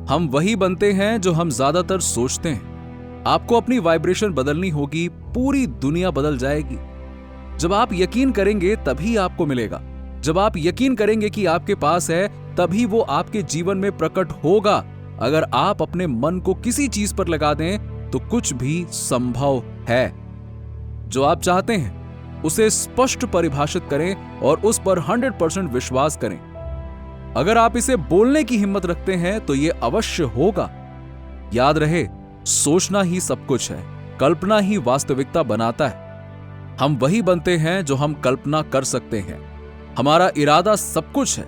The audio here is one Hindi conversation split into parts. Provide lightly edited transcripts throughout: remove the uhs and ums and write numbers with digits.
हम वही बनते हैं जो हम ज्यादातर सोचते हैं। आपको अपनी वाइब्रेशन बदलनी होगी, पूरी दुनिया बदल जाएगी। जब आप यकीन करेंगे तभी आपको मिलेगा। जब आप यकीन करेंगे कि आपके पास है, तभी वो आपके जीवन में प्रकट होगा। अगर आप अपने मन को किसी चीज पर लगा दें तो कुछ भी संभव है। जो आप चाहते हैं उसे स्पष्ट परिभाषित करें और उस पर 100% विश्वास करें। अगर आप इसे बोलने की हिम्मत रखते हैं तो यह अवश्य होगा। याद रहे, सोचना ही सब कुछ है, कल्पना ही वास्तविकता बनाता है। हम वही बनते हैं जो हम कल्पना कर सकते हैं। हमारा इरादा सब कुछ है।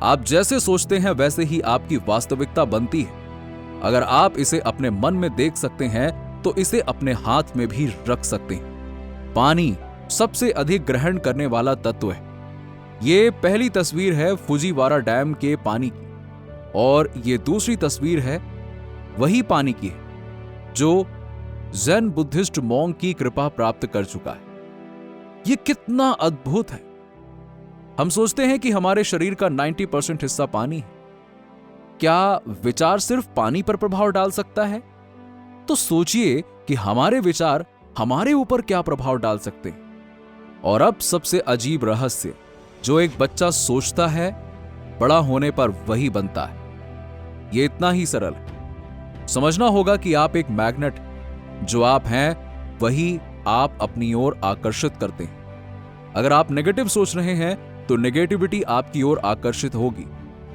आप जैसे सोचते हैं वैसे ही आपकी वास्तविकता बनती है। अगर आप इसे अपने मन में देख सकते हैं तो इसे अपने हाथ में भी रख सकते हैं। पानी सबसे अधिक ग्रहण करने वाला तत्व है। ये पहली तस्वीर है फुजीवारा डैम के पानी की, और ये दूसरी तस्वीर है वही पानी की है जो ज़ेन बुद्धिस्ट मॉन्क की कृपा प्राप्त कर चुका है। ये कितना अद्भुत है। हम सोचते हैं कि हमारे शरीर का 90% हिस्सा पानी है। क्या विचार सिर्फ पानी पर प्रभाव डाल सकता है? तो सोचिए कि हमारे विचार हमारे ऊपर क्या प्रभाव डाल सकते हैं। और अब सबसे अजीब रहस्य, जो एक बच्चा सोचता है, बड़ा होने पर वही बनता है। यह इतना ही सरल है। समझना होगा कि आप एक मैग्नेट हैं। जो आप हैं वही आप अपनी ओर आकर्षित करते हैं। अगर आप नेगेटिव सोच रहे हैं तो नेगेटिविटी आपकी ओर आकर्षित होगी।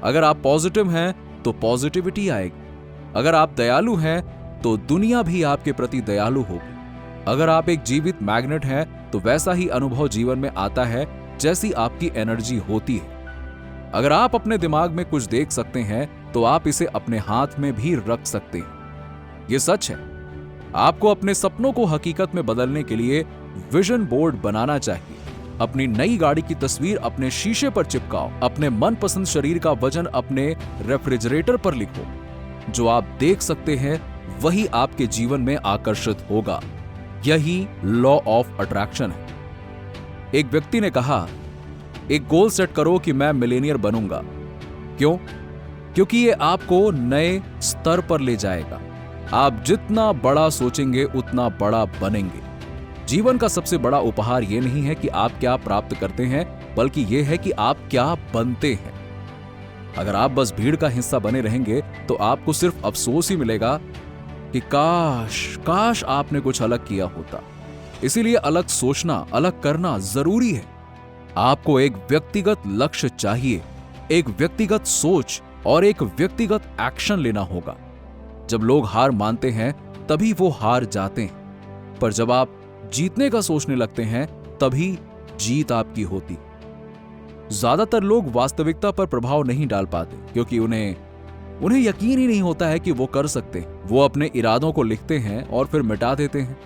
अगर आप पॉजिटिव हैं तो पॉजिटिविटी आएगी। अगर आप दयालु हैं तो दुनिया भी आपके प्रति दयालु होगी। अगर आप एक जीवित मैग्नेट हैं तो वैसा ही अनुभव जीवन में आता है जैसी आपकी एनर्जी होती है। अगर आप अपने दिमाग में कुछ देख सकते हैं तो आप इसे अपने हाथ में भी रख सकते हैं। यह सच है। आपको अपने सपनों को हकीकत में बदलने के लिए विजन बोर्ड बनाना चाहिए। अपनी नई गाड़ी की तस्वीर अपने शीशे पर चिपकाओ। अपने मनपसंद शरीर का वजन अपने रेफ्रिजरेटर पर लिखो। जो आप देख सकते हैं वही आपके जीवन में आकर्षित होगा। यही लॉ ऑफ अट्रैक्शन है। एक व्यक्ति ने कहा, एक गोल सेट करो कि मैं मिलेनियर बनूंगा। क्यों? क्योंकि ये आपको नए स्तर पर ले जाएगा। आप जितना बड़ा सोचेंगे उतना बड़ा बनेंगे। जीवन का सबसे बड़ा उपहार यह नहीं है कि आप क्या प्राप्त करते हैं, बल्कि यह है कि आप क्या बनते हैं। अगर आप बस भीड़ का हिस्सा बने रहेंगे तो आपको सिर्फ अफसोस ही मिलेगा कि काश आपने कुछ अलग किया होता। इसीलिए अलग सोचना, अलग करना जरूरी है। आपको एक व्यक्तिगत लक्ष्य चाहिए, एक व्यक्तिगत सोच और एक व्यक्तिगत एक्शन लेना होगा। जब लोग हार मानते हैं तभी वो हार जाते हैं, पर जब आप जीतने का सोचने लगते हैं तभी जीत आपकी होती। ज्यादातर लोग वास्तविकता पर प्रभाव नहीं डाल पाते क्योंकि उन्हें यकीन ही नहीं होता है कि वो कर सकते। वो अपने इरादों को लिखते हैं और फिर मिटा देते हैं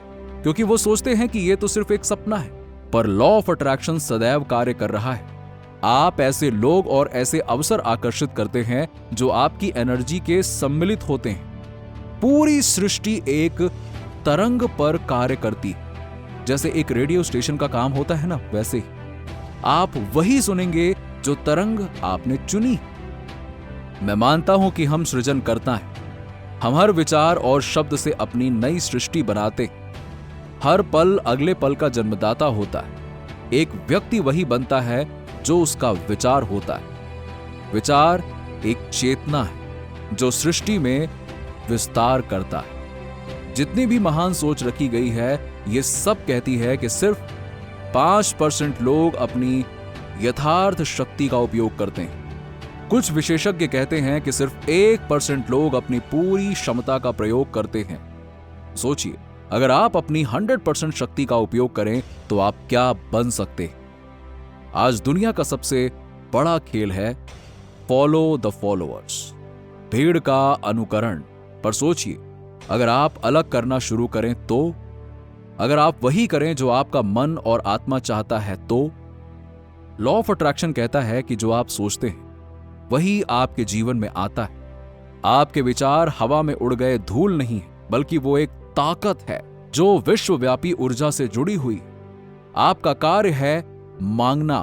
क्योंकि वो सोचते हैं कि ये तो सिर्फ एक सपना है। पर लॉ ऑफ अट्रैक्शन सदैव कार्य कर रहा है। आप ऐसे लोग और ऐसे अवसर आकर्षित करते हैं जो आपकी एनर्जी के सम्मिलित होते हैं। पूरी सृष्टि एक तरंग पर कार्य करती है। जैसे एक रेडियो स्टेशन का काम होता है ना, वैसे ही आप वही सुनेंगे जो तरंग आपने चुनी। मैं मानता हूं कि हम सृजन करता है। हम हर विचार और शब्द से अपनी नई सृष्टि बनाते। हर पल अगले पल का जन्मदाता होता है। एक व्यक्ति वही बनता है जो उसका विचार होता है। विचार एक चेतना है जो सृष्टि में विस्तार करता है। जितनी भी महान सोच रखी गई है, ये सब कहती है कि सिर्फ 5% लोग अपनी यथार्थ शक्ति का उपयोग करते हैं। कुछ विशेषज्ञ कहते हैं कि सिर्फ 1% लोग अपनी पूरी क्षमता का प्रयोग करते हैं। सोचिए, अगर आप अपनी 100% शक्ति का उपयोग करें तो आप क्या बन सकते हैं। आज दुनिया का सबसे बड़ा खेल है फॉलो द फॉलोअर्स, भीड़ का अनुकरण। पर सोचिए, अगर आप अलग करना शुरू करें तो, अगर आप वही करें जो आपका मन और आत्मा चाहता है तो। लॉ ऑफ अट्रैक्शन कहता है कि जो आप सोचते हैं वही आपके जीवन में आता है। आपके विचार हवा में उड़ गए धूल नहीं है, बल्कि वो एक ताकत है जो विश्वव्यापी ऊर्जा से जुड़ी हुई है। आपका कार्य है मांगना,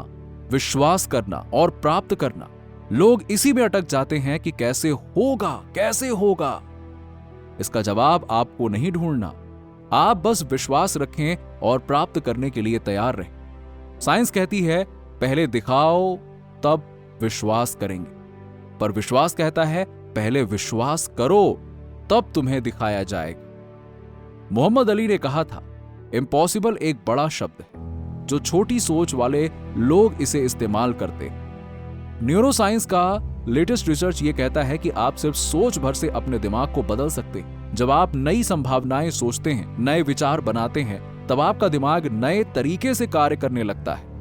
विश्वास करना और प्राप्त करना। लोग इसी में अटक जाते हैं कि कैसे होगा, कैसे होगा। इसका जवाब आपको नहीं ढूंढना, आप बस विश्वास रखें और प्राप्त करने के लिए तैयार रहें। साइंस कहती है पहले दिखाओ तब विश्वास करेंगे, पर विश्वास कहता है पहले विश्वास करो तब तुम्हें दिखाया जाएगा। मोहम्मद अली ने कहा था, इम्पॉसिबल एक बड़ा शब्द है जो छोटी सोच वाले लोग इसे इस्तेमाल करते हैं। न्यूरोसाइंस का लेटेस्ट रिसर्च ये कहता है कि आप सिर्फ सोच भर से अपने दिमाग को बदल सकते हैं। जब आप नई संभावनाएं सोचते हैं, नए विचार बनाते हैं, तब आपका दिमाग नए तरीके से कार्य करने लगता है।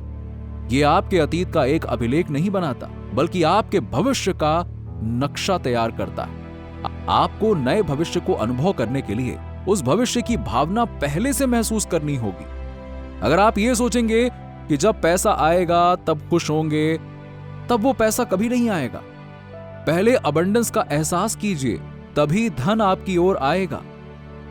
ये आपके अतीत का एक अभिलेख नहीं बनाता, बल्कि आपके भविष्य का नक्शा तैयार करता है। आपको नए भविष्य को अनुभव करने के लिए उस भविष्य की भावना पहले से महसूस करनी होगी। अगर आप ये सोचेंगे कि जब पैसा आएगा तब खुश होंगे, तब वो पैसा कभी नहीं आएगा। पहले अबंडेंस का एहसास कीजिए, तभी धन आपकी ओर आएगा।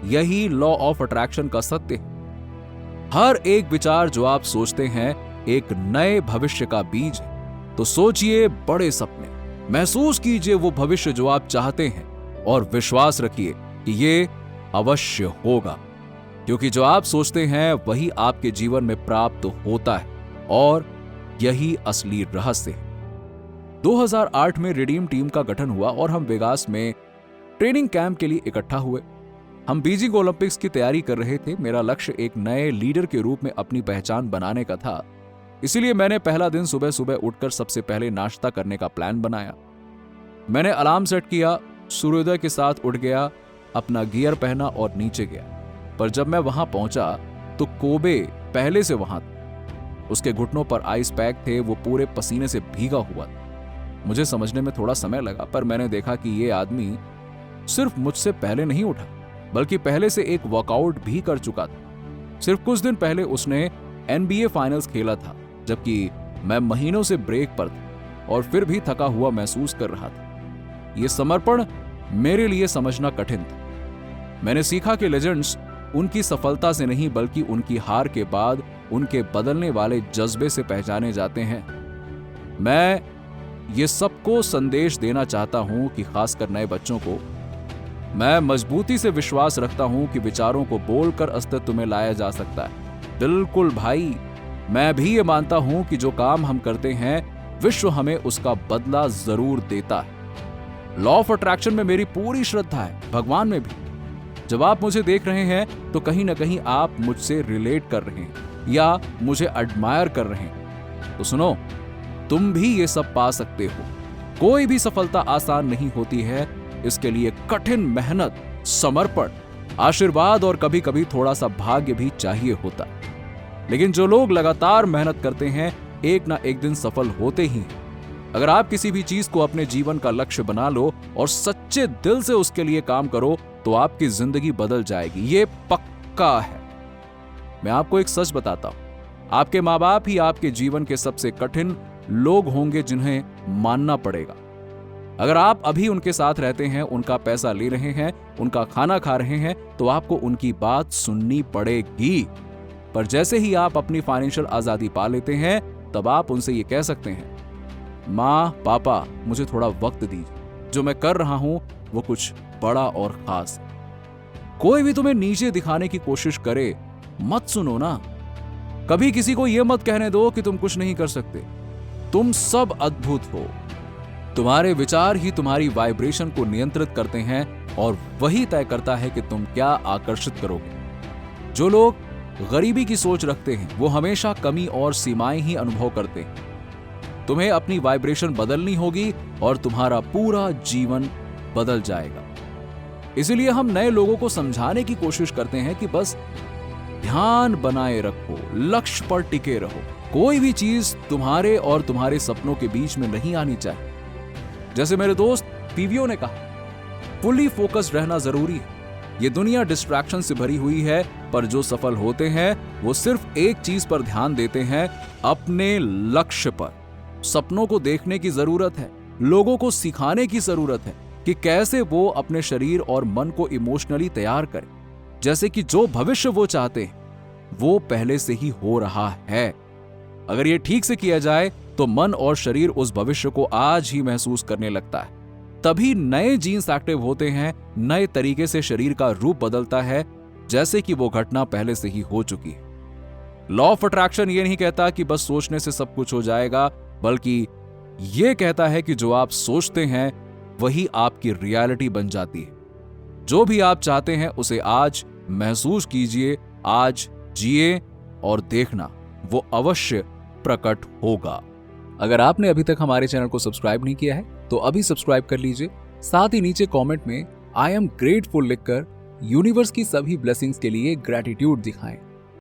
यही लॉ ऑफ अट्रैक्शन का सत्य है। हर एक विचार जो आप सोचते हैं एक नए भविष्य का बीज है। तो सोचिए बड़े सपने, महसूस कीजिए वो भविष्य जो आप चाहते हैं और विश्वास रखिए कि ये अवश्य होगा, क्योंकि जो आप सोचते हैं वही आपके जीवन में प्राप्त होता है और यही असली रहस्य है। 2008 में रिडीम टीम का गठन हुआ और हम वेगास में ट्रेनिंग कैंप के लिए इकट्ठा हुए। हम बीजिंग ओलंपिक्स की तैयारी कर रहे थे। मेरा लक्ष्य एक नए लीडर के रूप में अपनी पहचान बनाने का था, इसीलिए मैंने पहला दिन सुबह सुबह उठकर सबसे पहले नाश्ता करने का प्लान बनाया। मैंने अलार्म सेट किया, सूर्योदय के साथ उठ गया, अपना गियर पहना और नीचे गया। पर जब मैं वहां पहुंचा तो कोबे पहले से वहां था। उसके घुटनों पर आइस पैक थे, वो पूरे पसीने से भीगा हुआ था। मुझे समझने में थोड़ा समय लगा, पर मैंने देखा कि ये आदमी सिर्फ मुझसे पहले नहीं उठा, बल्कि पहले से एक वर्कआउट भी कर चुका था। सिर्फ कुछ दिन पहले उसने NBA फाइनल्स खेला था, जबकि मैं महीनों से ब्रेक पर था और फिर भी थका हुआ महसूस कर रहा था। यह समर्पण मेरे लिए समझना कठिन था। मैंने सीखा कि लेजेंड्स उनकी सफलता से नहीं, बल्कि उनकी हार के बाद उनके बदलने वाले जज्बे से पहचाने जाते हैं। मैं ये सबको संदेश देना चाहता हूं कि खासकर नए बच्चों को, मैं मजबूती से विश्वास रखता हूं कि विचारों को बोलकर अस्तित्व में लाया जा सकता है। बिल्कुल भाई, मैं भी ये मानता हूं कि जो काम हम करते हैं विश्व हमें उसका बदला जरूर देता है। लॉ ऑफ अट्रैक्शन में मेरी पूरी श्रद्धा है, भगवान में भी। जब आप मुझे देख रहे हैं तो कहीं ना कहीं आप मुझसे रिलेट कर रहे हैं या मुझे एडमायर कर रहे हैं। तो सुनो, तुम भी ये सब पा सकते हो। कोई भी सफलता आसान नहीं होती है, इसके लिए कठिन मेहनत, समर्पण, आशीर्वाद और कभी कभी थोड़ा सा भाग्य भी चाहिए होता। लेकिन जो लोग लगातार मेहनत करते हैं एक ना एक दिन सफल होते ही हैं। अगर आप किसी भी चीज को अपने जीवन का लक्ष्य बना लो और सच्चे दिल से उसके लिए काम करो तो आपकी जिंदगी बदल जाएगी, ये पक्का है। मैं आपको एक सच बताता हूं, आपके माँ बाप ही आपके जीवन के सबसे कठिन लोग होंगे जिन्हें मानना पड़ेगा। अगर आप अभी उनके साथ रहते हैं, उनका पैसा ले रहे हैं, उनका खाना खा रहे हैं, तो आपको उनकी बात सुननी पड़ेगी। पर जैसे ही आप अपनी फाइनेंशियल आजादी पा लेते हैं, तब आप उनसे ये कह सकते हैं, माँ पापा मुझे थोड़ा वक्त दीजिए, जो मैं कर रहा हूं वो कुछ बड़ा और खास है। कोई भी तुम्हें नीचे दिखाने की कोशिश करे, मत सुनो ना। कभी किसी को यह मत कहने दो कि तुम कुछ नहीं कर सकते। तुम सब अद्भुत हो। तुम्हारे विचार ही तुम्हारी वाइब्रेशन को नियंत्रित करते हैं और वही तय करता है कि तुम क्या आकर्षित करोगे। जो लोग गरीबी की सोच रखते हैं वो हमेशा कमी और सीमाएं ही अनुभव करते हैं। तुम्हें अपनी वाइब्रेशन बदलनी होगी और तुम्हारा पूरा जीवन बदल जाएगा। इसीलिए हम नए लोगों को समझाने की कोशिश करते हैं कि बस ध्यान बनाए रखो, लक्ष्य पर टिके रहो। कोई भी चीज तुम्हारे और तुम्हारे सपनों के बीच में नहीं आनी चाहिए। जैसे मेरे दोस्त पीवीओ ने कहा, फुली फोकस्ड रहना जरूरी है। ये दुनिया डिस्ट्रैक्शन से भरी हुई है, पर जो सफल होते हैं वो सिर्फ एक चीज पर ध्यान देते हैं, अपने लक्ष्य पर। सपनों को देखने की जरूरत है, लोगों को सिखाने की जरूरत है कि कैसे वो अपने शरीर और मन को इमोशनली तैयार करें, जैसे कि जो भविष्य वो चाहते हैं वो पहले से ही हो रहा है। अगर ये ठीक से किया जाए तो मन और शरीर उस भविष्य को आज ही महसूस करने लगता है। तभी नए जीन्स एक्टिव होते हैं, नए तरीके से शरीर का रूप बदलता है, जैसे कि वो घटना पहले से ही हो चुकी है। लॉ ऑफ अट्रैक्शन ये नहीं कहता कि बस सोचने से सब कुछ हो जाएगा, बल्कि ये कहता है कि जो आप सोचते हैं वही आपकी रियलिटी बन जाती है। जो भी आप चाहते हैं उसे आज महसूस कीजिए, आज जिए और देखना वो अवश्य प्रकट होगा। अगर आपने अभी तक हमारे चैनल को सब्सक्राइब नहीं किया है तो अभी सब्सक्राइब कर लीजिए। साथ ही नीचे कमेंट में आई एम ग्रेटफुल लिखकर यूनिवर्स की सभी ब्लेसिंग्स के लिए ग्रैटिट्यूड दिखाएं।